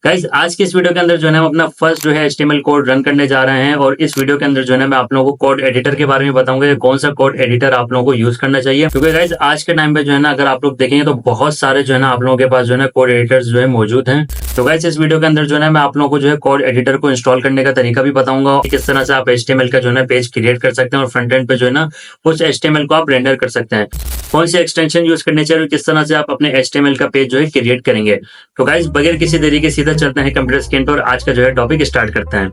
Guys आज के इस वीडियो के अंदर जो है ना हम अपना फर्स्ट जो है HTML कोड रन करने जा रहे हैं और इस वीडियो के अंदर जो है ना मैं आप लोगों को कोड एडिटर के बारे में बताऊंगा कि कौन सा कोड एडिटर आप लोगों को यूज करना चाहिए। क्योंकि गाइज आज के टाइम पे जो है ना अगर आप लोग देखेंगे तो बहुत सारे जो है ना आप लोगों के पास जो है ना कोड एडिटर्स जो है मौजूद हैं। तो गाइज इस वीडियो के अंदर जो है ना मैं आप लोगों को जो है कोड एडिटर को इंस्टॉल करने का तरीका भी बताऊंगा, किस तरह से आप HTML का जो है ना पेज क्रिएट कर सकते हैं और फ्रंट एंड पे जो है ना उस HTML को आप रेंडर कर सकते हैं, कौन सी एक्सटेंशन यूज करनी चाहिए और किस तरह से आप अपने HTML का पेज जो है क्रिएट करेंगे। तो गाइज बगैर किसी देरी के सीधा चलते हैं कंप्यूटर स्क्रीन पर और आज का जो है टॉपिक स्टार्ट करते हैं।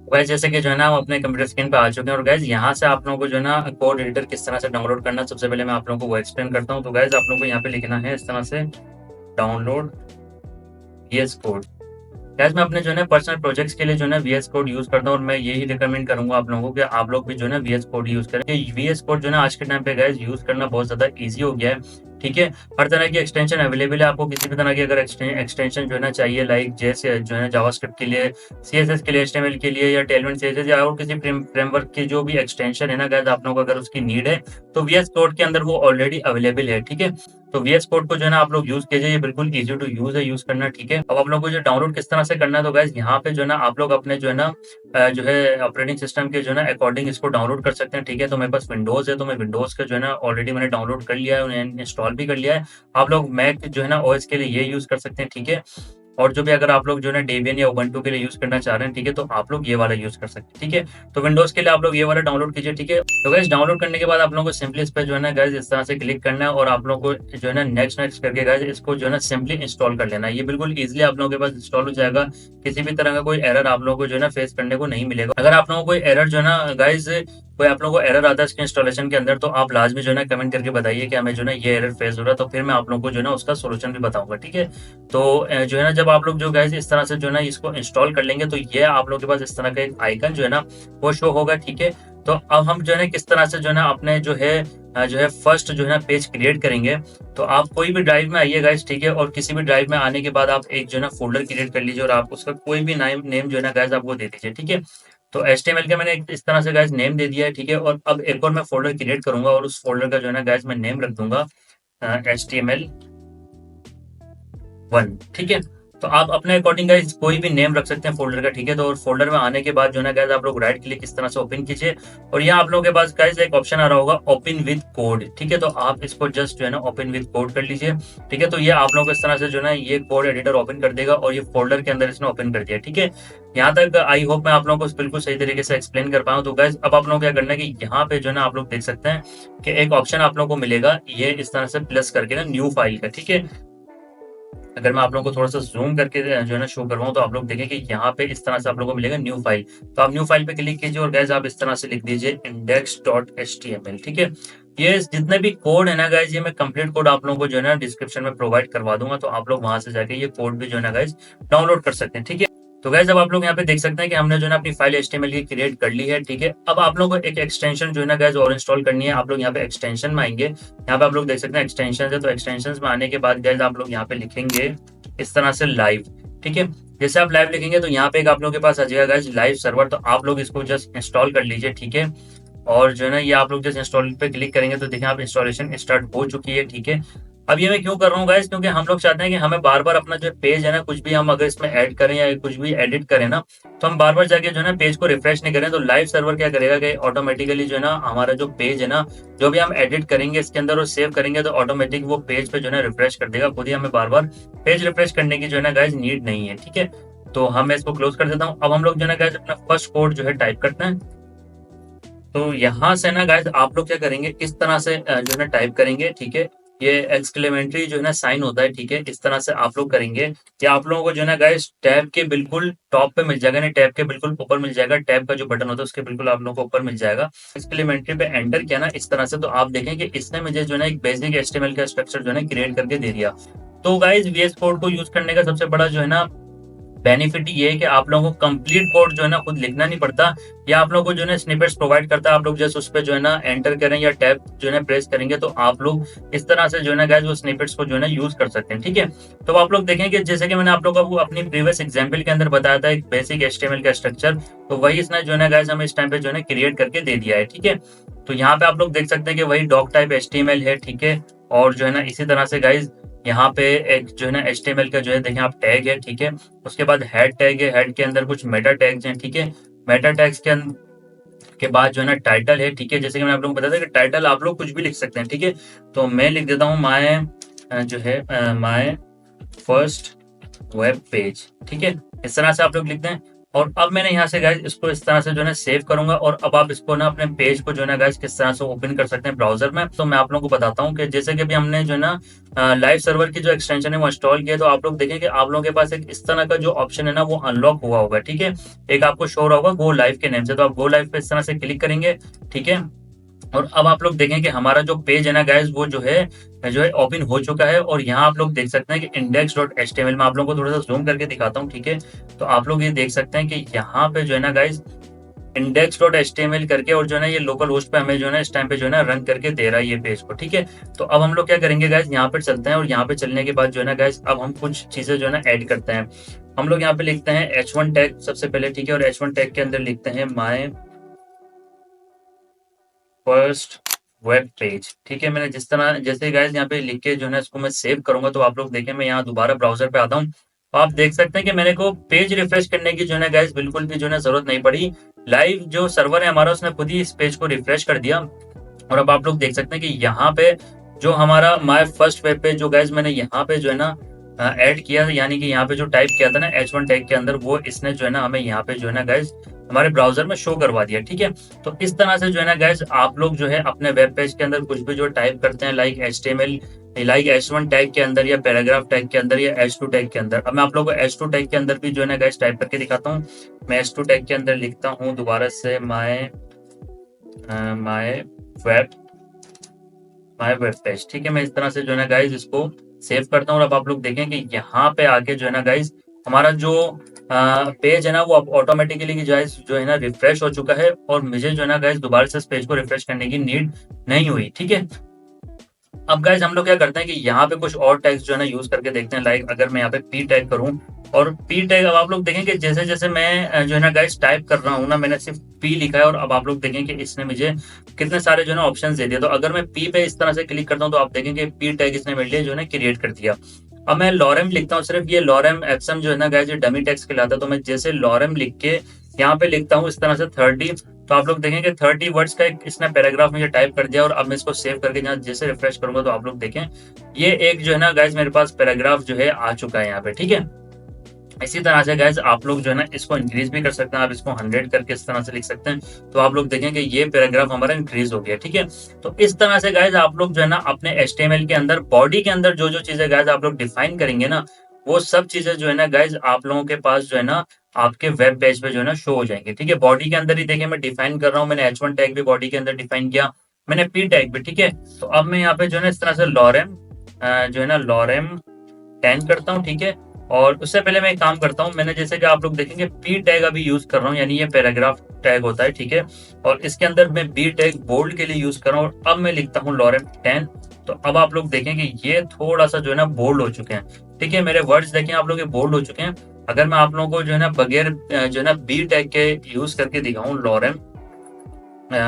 गाइस जैसे कि जो है ना हम अपने कंप्यूटर स्क्रीन पे आ चुके हैं और गाइस यहाँ से आप लोगों को जो है ना कोड एडिटर किस तरह से डाउनलोड करना है सबसे पहले मैं आप लोगों को वो एक्सप्लेन करता हूँ। तो गाइस आप लोगों को यहाँ पे लिखना है इस तरह से डाउनलोड VS कोड। गाइस मैं अपने जो है ना पर्सनल प्रोजेक्ट्स के लिए जो है ना VS कोड यूज करता हूँ और मैं यही रिकमेंड करूंगा आप लोगों को कि आप लोग भी जो है ना VS कोड यूज करें। VS कोड जो है ना आज के टाइम पे गाइस यूज करना बहुत ज्यादा इजी हो गया है। ठीक है, हर तरह की एक्सटेंशन अवेलेबल है, आपको किसी भी तरह की अगर एक्सटेंशन जो है ना चाहिए लाइक जैसे जो है ना जावास्क्रिप्ट के लिए, CSS के लिए, HTML के लिए या टेलमेंट CSS या और किसी फ्रेमवर्क की जो भी एक्सटेंशन है ना गाइस आप लोगों को अगर उसकी नीड है तो VS कोड के अंदर वो ऑलरेडी अवेलेबल है। ठीक है, तो VS कोड को जो है ना आप लोग यूज कीजिए, ये बिल्कुल इजी टू यूज है, यूज करना। ठीक है, अब आप लोगों को जो डाउनलोड किस तरह से करना है तो गाइस यहाँ पे जो है ना आप लोग अपने जो है ना जो है ऑपरेटिंग सिस्टम के जो है ना अकॉर्डिंग इसको डाउनलोड कर सकते हैं। ठीक है, तो मेरे पास विंडोज है तो मैं विंडोज का जो है ना ऑलरेडी मैंने डाउनलोड कर लिया है, उन्हें इंस्टॉल भी कर लिया है। आप लोग मैक जो है ना OS के लिए ये यूज कर सकते हैं। ठीक है, और जो भी अगर आप लोग जो है ना डेबियन या उबंटू के लिए यूज करना चाह रहे हैं, ठीक है, तो आप लोग ये वाला यूज कर सकते हैं। ठीक है, तो विंडोज के लिए आप लोग ये वाला डाउनलोड कीजिए। ठीक है, तो गाइस डाउनलोड करने के बाद आप लोगों को सिंपली इस पे जो है ना गाइस इस तरह से क्लिक करना है और आप लोगों को जो है ना नेक्स्ट नेक्स्ट करके गाइस इसको जो है ना सिंपली इंस्टॉल कर लेना है। ये बिल्कुल इजीली आप लोगों के पास इंस्टॉल हो जाएगा, किसी भी तरह का कोई एरर आप लोगों को जो है ना फेस करने को नहीं मिलेगा। अगर आप लोगों को कोई एरर जो है ना गाइस कोई आप लोगों को एरर आता है इसके इंस्टॉलेशन के अंदर तो आप लाजमी जो है ना कमेंट करके बताइए कि हमें जो है ना ये एरर फेस हो रहा है, तो फिर मैं आप लोगों को जो है ना उसका सोल्यूशन भी बताऊंगा। ठीक है, तो जो है ना जब आप लोग जो गाइस इस तरह से जो है ना इसको इंस्टॉल कर लेंगे तो ये आप लोगों के पास इस तरह का एक आइकन जो है ना वो शो होगा। ठीक है, तो अब हम जो है ना किस तरह से जो है ना अपने जो है फर्स्ट जो है ना पेज क्रिएट करेंगे। तो आप कोई भी ड्राइव में आइए गाइस, ठीक है, और किसी भी ड्राइव में आने के बाद आप एक जो है ना फोल्डर क्रिएट कर लीजिए और आप उसका कोई भी नेम जो है ना गाइस आपको दे दीजिए। ठीक है, तो HTML का मैंने इस तरह से गाइस नेम दे दिया है। ठीक है, और अब एक और मैं फोल्डर क्रिएट करूंगा और उस फोल्डर का जो है ना गाइस मैं नेम रख दूंगा HTML1। ठीक है, तो आप अपने अकॉर्डिंग गाइस कोई भी नेम रख सकते हैं फोल्डर का। ठीक है, तो और फोल्डर में आने के बाद जो है ना गाइस आप लोग राइट क्लिक इस तरह से ओपन कीजिए और यहाँ आप लोगों के पास गाइस एक ऑप्शन आ रहा होगा ओपन विद कोड। ठीक है, तो आप इसको जस्ट जो है ना ओपन विद कोड कर लीजिए। ठीक है, तो ये आप लोगों को इस तरह से जो है ना ये कोड एडिटर ओपन कर देगा और ये फोल्डर के अंदर इसने ओपन कर दिया। ठीक है, यहाँ तक आई होप मैं आप लोगों को बिल्कुल सही तरीके से एक्सप्लेन कर पाऊँ। तो गाइस अब आप लोगों को क्या करना है कि यहाँ पे जो है ना आप लोग देख सकते हैं कि एक ऑप्शन आप लोगों को मिलेगा ये इस तरह से प्लस करके ना न्यू फाइल का। ठीक है, अगर मैं आप लोगों को थोड़ा सा जूम करके जो है ना शो करवाऊं तो आप लोग देखें कि यहाँ पे इस तरह से आप लोगों को मिलेगा न्यू फाइल। तो आप न्यू फाइल पे क्लिक कीजिए और गाइज आप इस तरह से लिख दीजिए index.html। ठीक है, ये जितने भी कोड है ना गाइज ये मैं कंप्लीट कोड आप लोगों को जो है ना डिस्क्रिप्शन में प्रोवाइड करवा दूंगा, तो आप लोग वहां से जाके ये कोड भी जो है ना गाइज डाउनलोड कर सकते हैं। ठीक है, तो गाइज अब आप लोग यहाँ पे देख सकते हैं कि हमने जो है ना अपनी फाइल HTML की क्रिएट कर ली है। ठीक है, अब आप लोगों को एक एक्सटेंशन जो है ना गाइज और इंस्टॉल करनी है। आप लोग यहाँ पे एक्सटेंशन में आएंगे, यहाँ पे आप लोग देख सकते हैं एक्सटेंशन है, तो एक्सटेंशन में आने के बाद गाइज आप लोग यहाँ पे लिखेंगे इस तरह से लाइव। ठीक है, जैसे आप लाइव लिखेंगे तो यहाँ पे एक आप लोगों के पास आ जाएगा गाइज लाइव सर्वर, तो आप लोग इसको जस्ट इंस्टॉल कर लीजिए। ठीक है, और जो है ना ये आप लोग जस्ट इंस्टॉल पे क्लिक करेंगे तो देखें आप इंस्टॉलेशन स्टार्ट हो चुकी है। ठीक है, अब ये मैं क्यों कर रहा हूँ गाइस, क्योंकि हम लोग चाहते हैं कि हमें बार बार अपना जो पेज है ना कुछ भी हम अगर इसमें ऐड करें या कुछ भी एडिट करें ना तो हम बार बार जाके जो है ना पेज को रिफ्रेश नहीं करें। तो लाइव सर्वर क्या करेगा कि ऑटोमेटिकली जो है ना हमारा जो पेज है ना जो भी हम एडिट करेंगे इसके अंदर और सेव करेंगे तो ऑटोमेटिक वो पेज पे जो है ना रिफ्रेश कर देगा खुद ही, हमें बार बार पेज रिफ्रेश करने की जो है ना गाइस नीड नहीं है। ठीक है, तो हम इसको क्लोज कर देता हूँ। अब हम लोग जो है ना गाइस अपना फर्स्ट कोड जो है टाइप करते हैं। तो यहाँ से ना गाइस आप लोग क्या करेंगे इस तरह से जो है ना टाइप करेंगे। ठीक है, ये एक्सक्लेमेटरी जो है ना साइन होता है। ठीक है, इस तरह से आप लोग करेंगे कि आप लोगों को जो है ना गाइस टैब के बिल्कुल टॉप पे मिल जाएगा, नहीं टैब के बिल्कुल ऊपर मिल जाएगा, टैब का जो बटन होता है उसके बिल्कुल आप लोगों को ऊपर मिल जाएगा। एक्सक्लेमेटरी पे एंटर किया ना इस तरह से तो आप देखें कि इसने मुझे जो है ना एक बेसिक HTML का स्ट्रक्चर जो है ना क्रिएट करके दे दिया। तो गाइस VS कोड को यूज करने का सबसे बड़ा जो है ना बेनिफिट ये है कि आप लोगों को कंप्लीट कोड जो है ना खुद लिखना नहीं पड़ता, या आप लोगों को जो है स्निपेट्स प्रोवाइड करता है, आप लोग जस्ट उस पर जो है ना एंटर करें या टैब जो है प्रेस करेंगे तो आप लोग इस तरह से जो है ना गाइस वो स्निपेट्स को जो है ना यूज कर सकते हैं। ठीक है, तो आप लोग देखेंगे जैसे कि मैंने आप लोगों को अपनी प्रीवियस एग्जाम्पल के अंदर बताया था एक बेसिक HTML का स्ट्रक्चर, तो वही इसने जो है ना गाइस हमें इस टाइम पे जो है क्रिएट करके दे दिया है। ठीक है, तो यहाँ पे आप लोग देख सकते हैं कि वही डॉक टाइप HTML है। ठीक है, और जो है ना इसी तरह से गाइस यहाँ पे एक जो है ना HTML का जो है देखें आप टैग है। ठीक है, उसके बाद हेड टैग है, हेड के अंदर कुछ मेटा टैग्स हैं। ठीक है, मेटा टैग्स के बाद जो है ना टाइटल है। ठीक है, जैसे कि मैंने आप लोगों को बताया था कि टाइटल आप लोग कुछ भी लिख सकते हैं। ठीक है, तो मैं लिख देता हूँ जो है माय फर्स्ट वेब पेज। ठीक है, इस तरह से आप लोग लिख दें। और अब मैंने यहाँ से गाइज इसको इस तरह से जो है ना सेव करूंगा, और अब आप इसको ना अपने पेज को जो है ना गाइज किस तरह से ओपन कर सकते हैं ब्राउजर में, तो मैं आप लोगों को बताता हूँ कि जैसे कि अभी हमने जो है ना लाइव सर्वर की जो एक्सटेंशन है वो इंस्टॉल किया, तो आप लोग देखें कि आप लोगों के पास एक इस तरह का जो ऑप्शन है ना वो अनलॉक हुआ होगा। ठीक है, एक आपको शो रहा होगा गो लाइव के नेम से, तो आप गो लाइव पे इस तरह से क्लिक करेंगे। ठीक है, और अब आप लोग देखें कि हमारा जो पेज है ना गाइस वो जो है ओपन हो चुका है, और यहाँ आप लोग देख सकते हैं कि index.html में आप लोगों को थोड़ा सा जूम करके दिखाता हूँ। ठीक है, तो आप लोग ये देख सकते हैं कि यहाँ पे जो है ना गाइस index.html करके, और जो है ना ये लोकल होस्ट पे हमें जो है ना इस टाइम पे जो है ना रन करके दे रहा है ये पेज को। ठीक है, तो अब हम लोग क्या करेंगे गाइस, यहाँ पे चलते हैं, और यहाँ पे चलने के बाद जो है ना गाइस अब हम कुछ चीजें जो है ना ऐड करते हैं। हम लोग यहाँ पे लिखते हैं h1 टैग सबसे पहले। ठीक है, और h1 टैग के अंदर लिखते हैं माय फर्स्ट वेब पेज। ठीक है, मैंने जिस तरह जैसे गाइस यहाँ पे लिख के जो है ना इसको मैं सेव करूंगा, तो आप लोग देखें मैं यहाँ दोबारा ब्राउजर पे आता हूँ, तो आप देख सकते हैं कि मैंने को पेज रिफ्रेश करने की जो है ना गाइस बिल्कुल भी जो है ना जरूरत नहीं पड़ी। लाइव जो सर्वर है हमारा उसने खुद ही इस पेज को रिफ्रेश कर दिया, और अब आप लोग देख सकते हैं कि यहाँ पे जो हमारा माय फर्स्ट वेब पेज जो गाइस मैंने यहाँ पे जो है ना ऐड किया, यानी कि यहाँ पे जो टाइप किया था ना h1 टैग के अंदर, वो इसने जो है ना हमें यहाँ पे जो है ना गाइस हमारे ब्राउजर में शो करवा दिया। ठीक है, तो इस तरह से जो है ना गाइस आप लोग जो है अपने वेब पेज के अंदर कुछ भी जो टाइप करते हैं like HTML, like h1 tag के अंदर या पैराग्राफ टैग के अंदर या h2 टैग के अंदर। अब मैं आप लोगों को h2 टैग के अंदर भी जो है ना गाइस टाइप करके दिखाता हूँ। मैं h2 टैग के अंदर लिखता हूँ दोबारा से my web my web page. ठीक है, मैं इस तरह से जो है ना गाइस इसको सेव करता हूँ, और अब आप लोग देखें कि यहाँ पे आके जो है ना गाइस हमारा जो पेज है ना वो अब ऑटोमेटिकली जो है ना रिफ्रेश हो चुका है, और मुझे जो है ना गाइस दोबारा से इस पेज को रिफ्रेश करने की नीड नहीं हुई। ठीक है, अब गाइस हम लोग क्या करते हैं कि यहाँ पे कुछ और टैग्स जो है ना यूज करके देखते हैं। लाइक अगर मैं यहाँ पे पी टैग करूँ, और पी टैग अब आप लोग देखें कि जैसे जैसे मैं जो है ना गाइस टाइप कर रहा हूँ ना, मैंने सिर्फ पी लिखा है, और अब आप लोग देखें कि इसने मुझे कितने सारे जो है ना ऑप्शन दे दिए। तो अगर मैं पी पे इस तरह से क्लिक करता हूँ तो आप देखेंगे पी टैग इसने मेरे लिए जो है ना क्रिएट कर दिया। अब मैं लॉरेम लिखता हूँ, सिर्फ ये लॉरेम एक्सम जो है ना गाइस ये डमी टेक्स्ट कहलाता है, तो मैं जैसे लॉरेम लिख के यहाँ पे लिखता हूँ इस तरह से 30, तो आप लोग देखेंगे 30 वर्ड्स का एक इसने पैराग्राफ मुझे टाइप कर दिया, और अब मैं इसको सेव करके यहाँ जैसे रिफ्रेश करूंगा तो आप लोग देखें ये एक जो है ना गाइस मेरे पास पैराग्राफ जो है आ चुका है यहाँ पे। ठीक है, इसी तरह से गाइस आप लोग जो है ना इसको इंक्रीज भी कर सकते हैं, आप इसको 100 करके इस तरह से लिख सकते हैं, तो आप लोग देखेंगे ये पैराग्राफ हमारा इंक्रीज हो गया। ठीक है, तो इस तरह से गाइस आप लोग जो है ना अपने HTML के अंदर बॉडी के अंदर जो जो चीजें गाइस आप लोग डिफाइन करेंगे ना, वो सब चीजें जो है ना गाइस आप लोगों के पास जो है ना आपके वेब पेज पे जो है ना शो हो जाएंगे। ठीक है, बॉडी के अंदर ही देखिए मैं डिफाइन कर रहा हूँ, मैंने h1 टैग भी बॉडी के अंदर डिफाइन किया, मैंने p टैग भी। ठीक है, तो अब मैं यहाँ पे जो है ना इस तरह से लॉरेम जो है ना लॉरेम 10 करता हूँ। ठीक है, और उससे पहले मैं एक काम करता हूँ, मैंने जैसे कि आप लोग देखेंगे पी टैग अभी यूज कर रहा हूँ, यानी ये पैराग्राफ टैग होता है। ठीक है, और इसके अंदर मैं बी टैग बोल्ड के लिए यूज कर रहा हूँ, और अब मैं लिखता हूँ लॉरेम 10। तो अब आप लोग देखेंगे ये थोड़ा सा जो है ना बोल्ड हो चुके हैं। ठीक है, मेरे वर्ड्स देखें आप लोग ये बोल्ड हो चुके हैं। अगर मैं आप लोगों को जो है ना बगैर जो है ना बी टैग के यूज करके दिखाऊं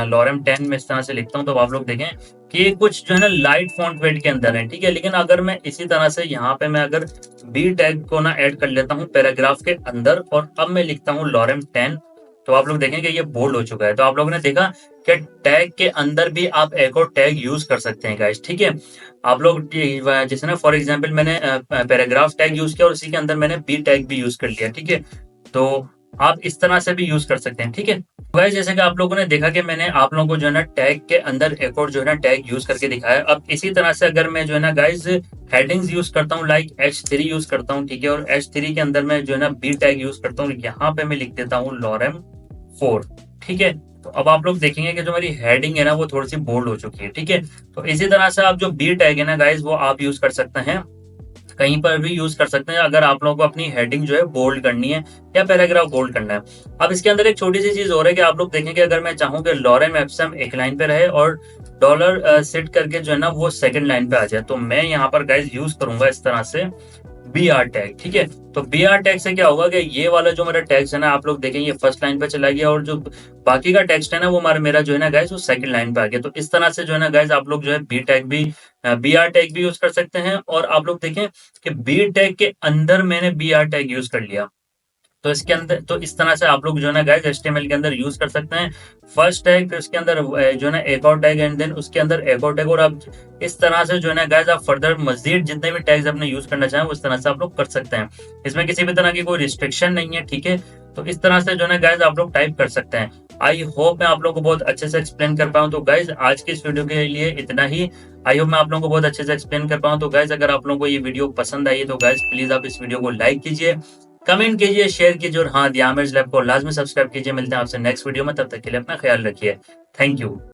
लॉरेम 10 में इस तरह से लिखता हूँ, तो आप लोग देखें कि कुछ जो है ना लाइट फॉन्ट वेट के अंदर है। ठीक है, लेकिन अगर मैं इसी तरह से यहाँ पे मैं अगर बी टैग को ना ऐड कर लेता हूँ पैराग्राफ के अंदर, और अब मैं लिखता हूँ लॉरेम 10, तो आप लोग देखेंगे ये बोल्ड हो चुका है। तो आप लोगों ने देखा कि टैग के अंदर भी आप एक और टैग यूज कर सकते हैं गाइस। ठीक है, आप लोग जैसे ना फॉर एग्जांपल मैंने पैराग्राफ टैग यूज किया और उसी के अंदर मैंने बी टैग भी यूज कर लिया। ठीक है, तो आप इस तरह से भी यूज कर सकते हैं। ठीक है, गाइस जैसे कि आप लोगों ने देखा कि मैंने आप लोगों को जो है ना टैग के अंदर एक और जो है ना टैग यूज करके दिखाया। अब इसी तरह से अगर मैं जो है ना गाइस हेडिंग्स यूज करता हूँ लाइक H3 यूज करता हूँ। ठीक है, और H3 के अंदर मैं जो है ना बी टैग यूज करता हूँ, यहाँ पे मैं लिख देता हूँ लॉरेम 4। ठीक है, तो अब आप लोग देखेंगे कि जो मेरी हेडिंग है ना वो थोड़ी सी बोल्ड हो चुकी है। ठीक है, तो इसी तरह से आप जो बी टैग है ना गाइस वो आप यूज कर सकते हैं कहीं पर भी यूज कर सकते हैं अगर आप लोगों को अपनी हेडिंग जो है बोल्ड करनी है या पैराग्राफ बोल्ड करना है। अब इसके अंदर एक छोटी सी चीज और है कि आप लोग देखेंगे अगर मैं चाहूँ कि लॉरेन एप्सम एक लाइन पे रहे और डॉलर सेट करके जो है ना वो सेकंड लाइन पे आ जाए, तो मैं यहाँ पर गाइज यूज करूंगा इस तरह से बी आर टैग। ठीक है, तो बी आर टैग से क्या होगा कि ये वाला जो मेरा टेक्स्ट है ना, आप लोग देखेंगे फर्स्ट लाइन पे चला गया और जो बाकी का टेक्स्ट है ना वो मेरा जो है ना गाइज वो सेकंड लाइन पे आ गया। तो इस तरह से जो है ना गाइज आप लोग जो है बी आर टैग भी यूज कर सकते हैं। और आप लोग देखें कि बी टैग के अंदर मैंने बी आर टैग यूज कर लिया, तो इसके अंदर तो इस तरह से आप लोग जो है ना गाइस एचटीएमएल के अंदर यूज कर सकते हैं। फर्स्ट टैग, फिर उसके अंदर जो है ना एक और टैग, एंड देन उसके अंदर एक और टैग, और आप इस तरह से जो है ना गाइस आप फर्दर मजीद जितने भी टैग्स अपने यूज करना चाहें उस तरह से आप लोग कर सकते हैं। इसमें किसी भी तरह की कोई रिस्ट्रिक्शन नहीं है। ठीक है, तो इस तरह से जो है ना गाइस आप लोग टाइप कर सकते हैं। आई होप मैं आप लोगों को बहुत अच्छे से एक्सप्लेन कर पाऊँ। तो गाइज आज की इस वीडियो के लिए इतना ही। आई होप मैं आप लोगों को बहुत अच्छे से एक्सप्लेन कर पाऊँ। तो गाइज अगर आप लोगों को ये वीडियो पसंद आई है तो गाइज प्लीज आप इस वीडियो को लाइक कीजिए, कमेंट कीजिए, शेयर कीजिए, और हाँ द आमिर्स लैब को लाजमी सब्सक्राइब कीजिए। मिलते हैं आपसे नेक्स्ट वीडियो में, तब तक के लिए अपना ख्याल रखिए। Thank you.